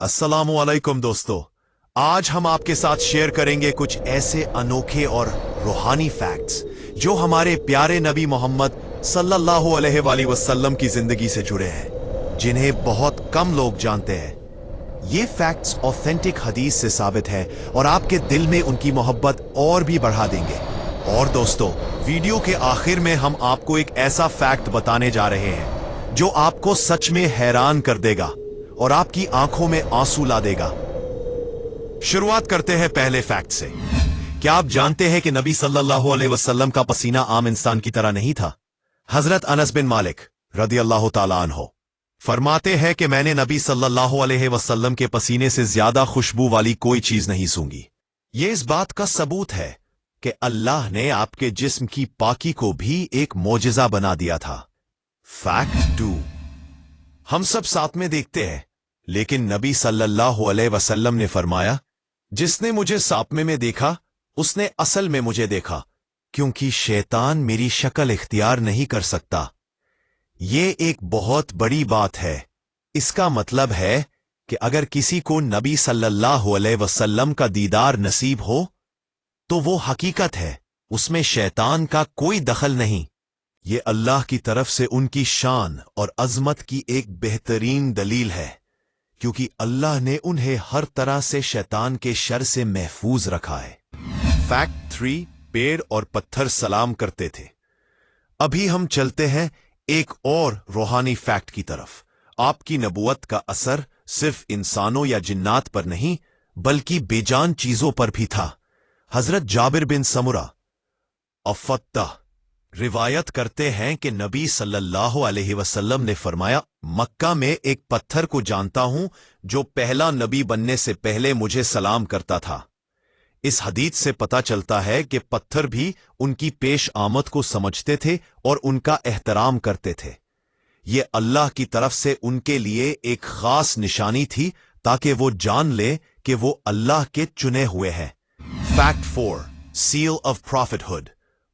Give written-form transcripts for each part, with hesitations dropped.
अस्सलामुअलैकुम दोस्तों। आज हम आपके साथ शेयर करेंगे कुछ ऐसे अनोखे और रूहानी फैक्ट्स जो हमारे प्यारे नबी मोहम्मद सल्लल्लाहु अलैहि वसल्लम की जिंदगी से जुड़े हैं, जिन्हें बहुत कम लोग जानते हैं। ये फैक्ट्स ऑथेंटिक हदीस से साबित है और आपके दिल में उनकी मोहब्बत और भी बढ़ा देंगे। और दोस्तों, वीडियो के आखिर में हम आपको एक ऐसा फैक्ट बताने जा रहे हैं जो आपको सच में हैरान कर देगा और आपकी आंखों में आंसू ला देगा। शुरुआत करते हैं पहले फैक्ट से। क्या आप जानते हैं कि नबी सल्लल्लाहु अलैहि वसल्लम का पसीना आम इंसान की तरह नहीं था? हजरत अनस बिन मालिक रदियल्लाहु ताला अन्हो फरमाते हैं कि मैंने नबी सल्लल्लाहु अलैहि वसल्लम के पसीने से ज्यादा खुशबू वाली कोई चीज नहीं सूंघी। ये इस बात का सबूत है कि अल्लाह ने आपके जिस्म की पाकी को भी एक मोजिजा बना दिया था। फैक्ट 2, हम सब साथ में देखते हैं, लेकिन नबी सल्लल्लाहु अलैहि वसल्लम ने फरमाया, जिसने मुझे सापने में देखा उसने असल में मुझे देखा, क्योंकि शैतान मेरी शक्ल इख्तियार नहीं कर सकता। ये एक बहुत बड़ी बात है। इसका मतलब है कि अगर किसी को नबी सल्लल्लाहु अलैहि वसल्लम का दीदार नसीब हो तो वो हकीकत है, उसमें शैतान का कोई दखल नहीं। ये अल्लाह की तरफ से उनकी शान और अजमत की एक बेहतरीन दलील है, क्योंकि अल्लाह ने उन्हें हर तरह से शैतान के शर से महफूज रखा है। फैक्ट 3, पेड़ और पत्थर सलाम करते थे। अभी हम चलते हैं एक और रूहानी फैक्ट की तरफ। आपकी नबुवत का असर सिर्फ इंसानों या जिन्नात पर नहीं, बल्कि बेजान चीजों पर भी था। हजरत जाबिर बिन समुरा अफत्ता रिवायत करते हैं कि नबी सल्लल्लाहु अलैहि वसल्लम ने फरमाया, मक्का में एक पत्थर को जानता हूं जो पहला नबी बनने से पहले मुझे सलाम करता था। इस हदीस से पता चलता है कि पत्थर भी उनकी पेश आमद को समझते थे और उनका एहतराम करते थे। ये अल्लाह की तरफ से उनके लिए एक खास निशानी थी, ताकि वो जान ले कि वो अल्लाह के चुने हुए हैं। फैक्ट 4, सील ऑफ प्रॉफिटहुड,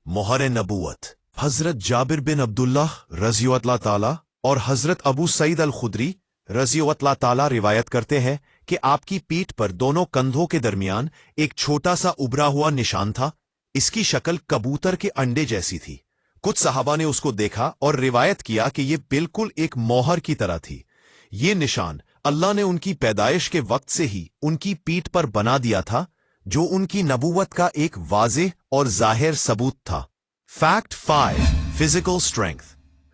मोहर नबूवत। हजरत जाबिर बिन अब्दुल्लाह रज़ियल्लाहु ताला और हजरत अबू सईद अल खुदरी रज़ियल्लाहु ताला रिवायत करते हैं कि आपकी पीठ पर दोनों कंधों के दरमियान एक छोटा सा उभरा हुआ निशान था। इसकी शक्ल कबूतर के अंडे जैसी थी। कुछ सहाबा ने उसको देखा और रिवायत किया कि यह बिल्कुल एक मोहर की तरह थी। ये निशान अल्लाह ने उनकी पैदाइश के वक्त से ही उनकी पीठ पर बना दिया था, जो उनकी नबूवत का एक वाज़ेह और जाहिर सबूत था। Fact 5, physical strength.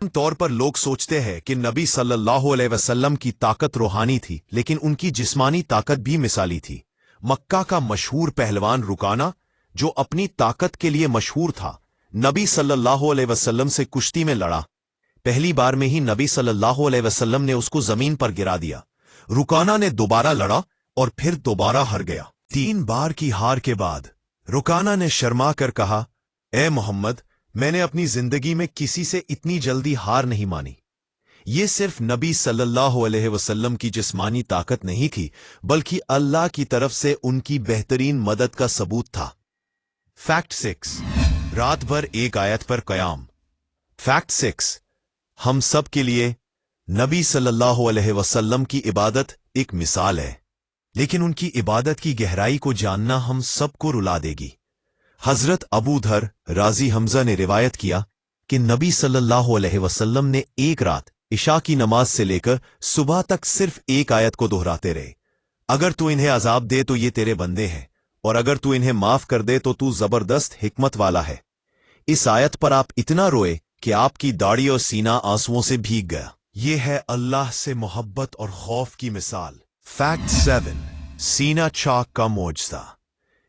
आम तौर पर लोग सोचते हैं कि नबी सल्लल्लाहु अलैहि वसल्लम की ताकत रूहानी थी, लेकिन उनकी जिस्मानी ताकत भी मिसाली थी। मक्का का मशहूर पहलवान रुकाना, जो अपनी ताकत के लिए मशहूर था, नबी सल्लल्लाहु अलैहि वसल्लम से कुश्ती में लड़ा। पहली बार में ही नबी सल्लल्लाहु अलैहि वसल्लम ने उसको जमीन पर गिरा दिया। रुकाना ने दोबारा लड़ा और फिर दोबारा हार गया। 3 बार की हार के बाद रुकाना ने शर्मा कर कहा, ए मोहम्मद, मैंने अपनी जिंदगी में किसी से इतनी जल्दी हार नहीं मानी। ये सिर्फ नबी सल्लल्लाहु अलैहि वसल्लम की जिस्मानी ताकत नहीं थी, बल्कि अल्लाह की तरफ से उनकी बेहतरीन मदद का सबूत था। फैक्ट 6, रात भर एक आयत पर कयाम। फैक्ट 6, हम सब के लिए नबी सल्लल्लाहु अलैहि वसल्लम की इबादत एक मिसाल है, लेकिन उनकी इबादत की गहराई को जानना हम सबको रुला देगी। हजरत अबू धर राजी हमजा ने रिवायत किया कि नबी सल्लल्लाहु अलैहि वसल्लम ने एक रात इशा की नमाज से लेकर सुबह तक सिर्फ एक आयत को दोहराते रहे, अगर तू इन्हें अजाब दे तो ये तेरे बंदे हैं, और अगर तू इन्हें माफ कर दे तो तू जबरदस्त हिकमत वाला है। इस आयत पर आप इतना रोए कि आपकी दाढ़ी और सीना आंसुओं से भीग गया। ये है अल्लाह से मोहब्बत और खौफ की मिसाल। फैक्ट 7, सीना चाक का मोजज़ा।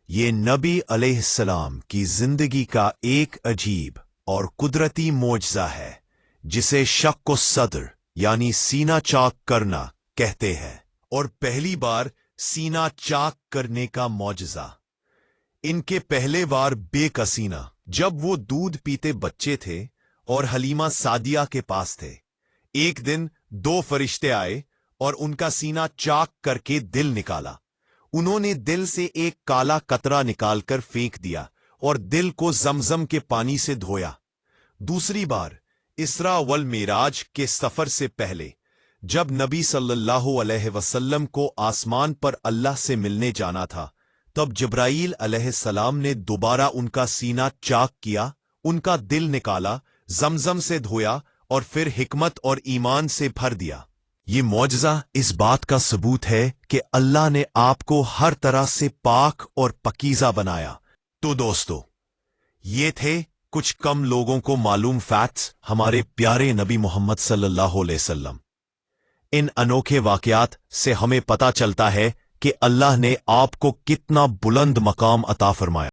ये नबी अलैहिस्सलाम की जिंदगी का एक अजीब और कुदरती मोजज़ा है, जिसे शक्क सद्र यानी सीना चाक करना कहते हैं। और पहली बार सीना चाक करने का मौजज़ा इनके पहले बार बेकसीना, जब वो दूध पीते बच्चे थे और हलीमा सादिया के पास थे। एक दिन 2 फरिश्ते आए और उनका सीना चाक करके दिल निकाला। उन्होंने दिल से एक काला कतरा निकालकर फेंक दिया और दिल को जमजम के पानी से धोया। दूसरी बार इसरा वल मेराज के सफर से पहले جب نبی صلی اللہ علیہ وسلم کو آسمان پر اللہ سے ملنے جانا تھا، تب جبرائیل علیہ السلام نے دوبارہ ان کا سینہ چاک کیا، ان کا دل نکالا، زمزم سے دھویا اور پھر حکمت اور ایمان سے بھر دیا۔ یہ معجزہ اس بات کا ثبوت ہے کہ اللہ نے آپ کو ہر طرح سے پاک اور پاکیزہ بنایا۔ تو دوستو، یہ تھے کچھ کم لوگوں کو معلوم فیکٹس ہمارے پیارے نبی محمد صلی اللہ علیہ وسلم۔ ان انوکھے واقعات سے ہمیں پتہ چلتا ہے کہ اللہ نے آپ کو کتنا بلند مقام عطا فرمایا۔